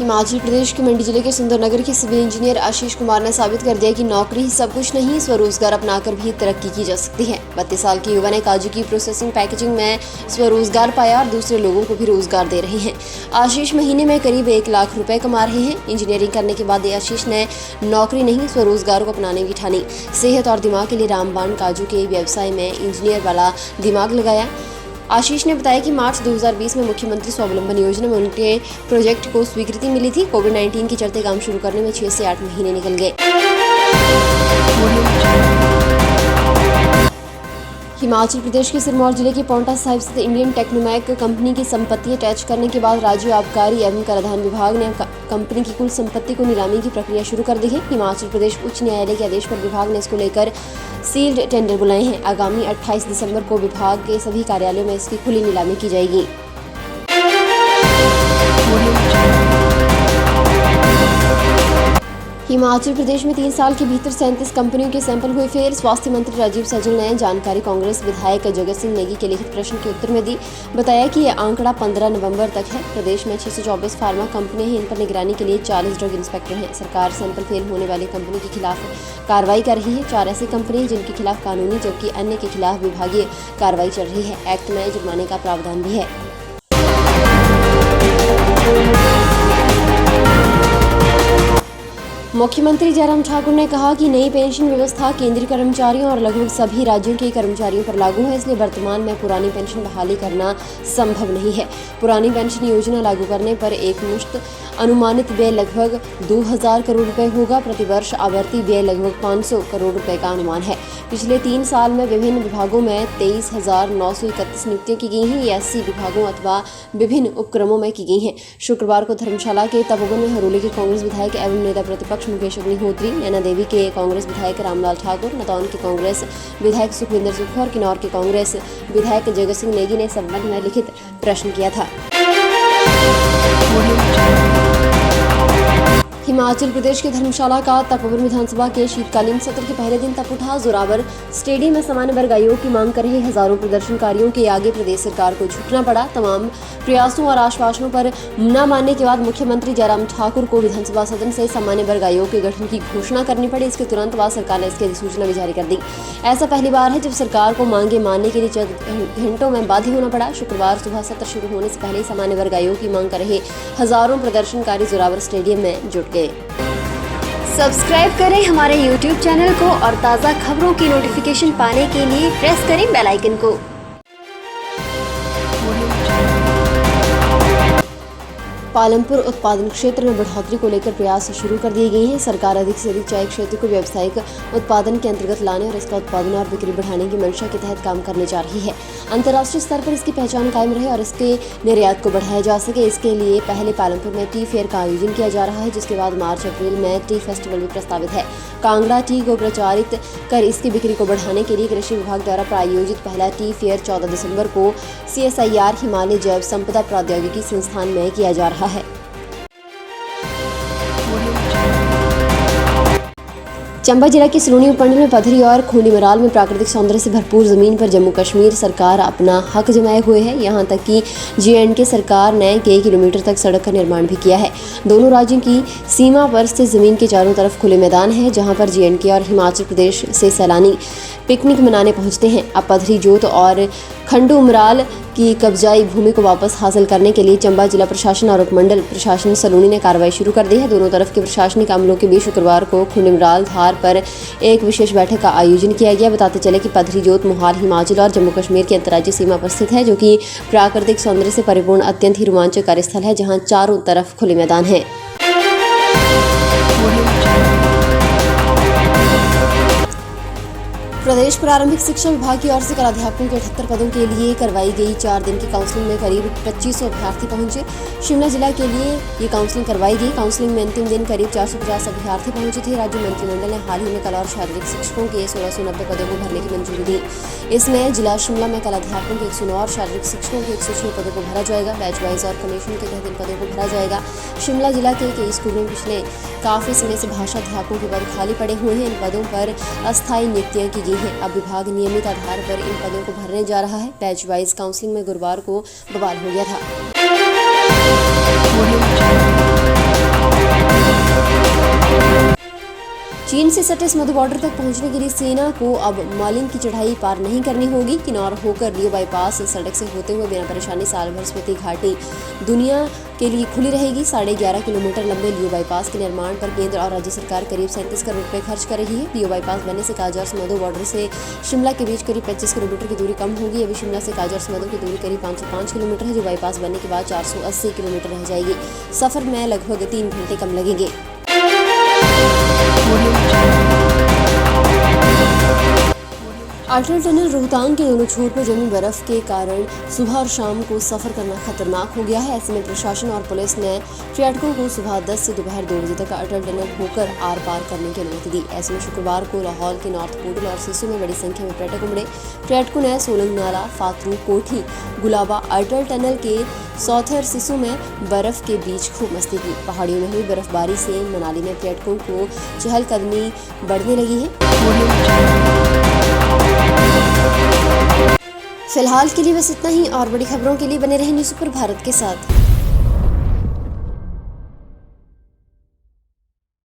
हिमाचल प्रदेश के मंडी जिले के सुंदरनगर के सिविल इंजीनियर आशीष कुमार ने साबित कर दिया कि नौकरी ही सब कुछ नहीं, स्वरोजगार अपनाकर भी तरक्की की जा सकती है। 32 साल के युवा ने काजू की प्रोसेसिंग पैकेजिंग में स्वरोजगार पाया और दूसरे लोगों को भी रोजगार दे रहे हैं। आशीष महीने में करीब 1 लाख रुपए कमा रहे हैं। इंजीनियरिंग करने के बाद आशीष ने नौकरी नहीं, स्वरोजगार को अपनाने की ठानी। सेहत और दिमाग के लिए रामबाण काजू के व्यवसाय में इंजीनियर वाला दिमाग लगाया। आशीष ने बताया कि मार्च 2020 में मुख्यमंत्री स्वावलंबन योजना में उनके प्रोजेक्ट को स्वीकृति मिली थी। कोविड-19 के चलते काम शुरू करने में 6 से 8 महीने निकल गए। हिमाचल प्रदेश के सिरमौर जिले के पांवटा साहिब स्थित इंडियन टेक्नोमैक कंपनी की संपत्ति अटैच करने के बाद राज्य आबकारी एवं कराधान विभाग ने कंपनी की कुल संपत्ति को नीलामी की प्रक्रिया शुरू कर दी है। हिमाचल प्रदेश उच्च न्यायालय के आदेश पर विभाग ने इसको लेकर सील्ड टेंडर बुलाए हैं। आगामी 28 दिसंबर को विभाग के सभी कार्यालयों में इसकी खुली नीलामी की जाएगी। हिमाचल प्रदेश में 3 साल के भीतर 37 कंपनियों के सैंपल हुए फेल। स्वास्थ्य मंत्री राजीव सैजल ने जानकारी कांग्रेस विधायक जगत सिंह नेगी के लिखित प्रश्न के उत्तर में दी। बताया कि यह आंकड़ा 15 नवंबर तक है। प्रदेश में 624 फार्मा कंपनियां हैं। इन पर निगरानी के लिए 40 ड्रग इंस्पेक्टर हैं। सरकार सैंपल फेल होने वाली कंपनी के खिलाफ कार्रवाई कर रही है। 4 ऐसी कंपनियां जिनके खिलाफ कानूनी जबकि अन्य के खिलाफ विभागीय कार्रवाई चल रही है। एक्ट में जुर्माने का प्रावधान भी है। मुख्यमंत्री जयराम ठाकुर ने कहा कि नई पेंशन व्यवस्था केंद्रीय कर्मचारियों और लगभग सभी राज्यों के कर्मचारियों पर लागू है, इसलिए वर्तमान में पुरानी पेंशन बहाली करना संभव नहीं है। पुरानी पेंशन योजना लागू करने पर एकमुश्त अनुमानित व्यय लगभग 2000 करोड़ रुपए होगा। प्रतिवर्ष आवर्ती व्यय लगभग 500 करोड़ रुपए का अनुमान है। पिछले 3 साल में विभिन्न विभागों में 23,931 नियुक्तियां की गई हैं। ये 80 विभागों अथवा विभिन्न उपक्रमों में की गई हैं। शुक्रवार को धर्मशाला के तपोवन में हरोली के कांग्रेस विधायक एवं नेता प्रतिपक्ष मुकेश अग्निहोत्री, नैना देवी के कांग्रेस विधायक रामलाल ठाकुर, नतौन के कांग्रेस विधायक सुखविंदर सुक्खू और किन्नौर के कांग्रेस विधायक जगत सिंह नेगी ने संबंध में लिखित प्रश्न किया था। हिमाचल प्रदेश के धर्मशाला का तपोवन विधानसभा के शीतकालीन सत्र के पहले दिन तप उठा। जोरावर स्टेडियम में सामान्य वर्ग आयोग की मांग कर रहे हजारों प्रदर्शनकारियों के आगे प्रदेश सरकार को झुकना पड़ा। तमाम प्रयासों और आश्वासनों पर न मानने के बाद मुख्यमंत्री जयराम ठाकुर को विधानसभा सदन से सामान्य वर्ग आयोग के गठन की घोषणा करनी पड़ी। इसके तुरंत बाद सरकार ने इसकी अधिसूचना भी जारी कर दी। ऐसा पहली बार है जब सरकार को मांगे मानने के लिए चंद घंटों में बाध्य होना पड़ा। शुक्रवार सुबह सत्र शुरू होने से पहले ही सामान्य वर्ग आयोग की मांग कर रहे हजारों प्रदर्शनकारी जोरावर स्टेडियम में जुट गए। सब्सक्राइब करें हमारे YouTube चैनल को और ताज़ा खबरों की नोटिफिकेशन पाने के लिए प्रेस करें बेल आइकन को। पालमपुर उत्पादन क्षेत्र में बढ़ोतरी को लेकर प्रयास शुरू कर दिए गए हैं। सरकार अधिक से अधिक चाय क्षेत्र को व्यावसायिक उत्पादन के अंतर्गत लाने और इसका उत्पादन और बिक्री बढ़ाने की मंशा के तहत काम करने जा रही है। अंतर्राष्ट्रीय स्तर पर इसकी पहचान कायम रहे और इसके निर्यात को बढ़ाया जा सके, इसके लिए पहले पालमपुर में टी फेयर का आयोजन किया जा रहा है, जिसके बाद मार्च अप्रैल में टी फेस्टिवल भी प्रस्तावित है। कांगड़ा टी को प्रचारित कर इसकी बिक्री को बढ़ाने के लिए कृषि विभाग द्वारा प्रायोजित पहला टी फेयर 14 दिसंबर को CSIR हिमालय जैव संपदा प्रौद्योगिकी संस्थान में किया जा रहा है। चंबा जिला के सलूनी उपमंडल में पथरी और खूनीमराल में प्राकृतिक सौंदर्य से भरपूर जमीन पर जम्मू कश्मीर सरकार अपना हक जमाए हुए है। यहां तक कि JNK सरकार ने कई किलोमीटर तक सड़क का निर्माण भी किया है। दोनों राज्यों की सीमा पर स्थित जमीन के चारों तरफ खुले मैदान है, जहां पर JNK और हिमाचल प्रदेश से सैलानी पिकनिक मनाने पहुंचते हैं। अब पथरी जोत और खंडू उमराल की कब्जाई भूमि को वापस हासिल करने के लिए चंबा जिला प्रशासन और उपमंडल प्रशासन सलूनी ने कार्रवाई शुरू कर दी है। दोनों तरफ के प्रशासनिक अमलों के बीच शुक्रवार को खुनीमराल धार पर एक विशेष बैठक का आयोजन किया गया। बताते चले कि पथरी जोत मोहाल हिमाचल और जम्मू कश्मीर की अंतर्राज्यीय सीमा पर स्थित है, जो कि प्राकृतिक सौंदर्य से परिपूर्ण अत्यंत ही रोमांचक कार्यस्थल है, जहाँ चारों तरफ खुले मैदान है। प्रदेश प्रारंभिक शिक्षा विभाग की ओर से कल अध्यापकों के 78 पदों के लिए करवाई गई 4 दिन की काउंसलिंग में करीब 2500 अभ्यर्थी पहुंचे। शिमला जिला के लिए ये काउंसलिंग करवाई गई। काउंसलिंग में अंतिम दिन करीब 450 अभ्यर्थी पहुंचे थे। राज्य मंत्रिमंडल ने हाल ही में कला और शारीरिक शिक्षकों के 1690 पदों को भरने की मंजूरी दी। इसमें जिला शिमला में कला अध्यापकों के 109 और शारीरिक शिक्षकों के 106 पदों को भरा जाएगा। बैच वाइज और कमीशन के तहत इन पदों को भरा जाएगा। शिमला जिला के कई स्कूलों में पिछले काफी समय से भाषा अध्यापकों के पद खाली पड़े हुए हैं। इन पदों पर अस्थायी नियुक्तियां की गई हैं। अब विभाग नियमित आधार पर इन पदों को भरने जा रहा है। बैच वाइज काउंसलिंग में गुरुवार को बवाल हो गया था। चीन से सटे इस मधु बॉर्डर तक पहुंचने के लिए सेना को अब मालिंग की चढ़ाई पार नहीं करनी होगी। किन्नौर होकर लियो बाईपास सड़क से होते हुए बिना परेशानी साल भर स्पीति घाटी दुनिया के लिए खुली रहेगी। 11.5 किलोमीटर लंबे लियो बाईपास के निर्माण पर केंद्र और राज्य सरकार करीब 37 करोड़ रुपए खर्च कर रही है। लियो बाईपास बनने से काजौर से मधु बॉर्डर से शिमला के बीच करीब 25 किलोमीटर की दूरी कम होगी। अभी शिमला से काजौर से मधु की दूरी करीब 505 किलोमीटर है, जो बाईपास बनने के बाद 480 किलोमीटर रह जाएगी। सफर में लगभग 3 घंटे कम लगेंगे। अटल टनल रोहतांग के दोनों छोर पर जमी बर्फ के कारण सुबह और शाम को सफर करना खतरनाक हो गया है। ऐसे में प्रशासन और पुलिस ने पर्यटकों को सुबह 10 से दोपहर 2 बजे तक अटल टनल होकर आर पार करने की अनुमति दी। ऐसे में शुक्रवार को लाहौल के नॉर्थ पोर्टल और सिसु में बड़ी संख्या में पर्यटक उमड़े। पर्यटकों ने सोलंग नाला, फातरू, कोठी, गुलाबा, अटल टनल के सौथर सिसु में बर्फ के बीच खूब मस्ती की। पहाड़ियों में हुई बर्फबारी से मनाली में पर्यटकों को चहलकदमी बढ़ने लगी है। फिलहाल के लिए बस इतना ही। और बड़ी खबरों के लिए बने रहें न्यूज़ सुपर भारत के साथ।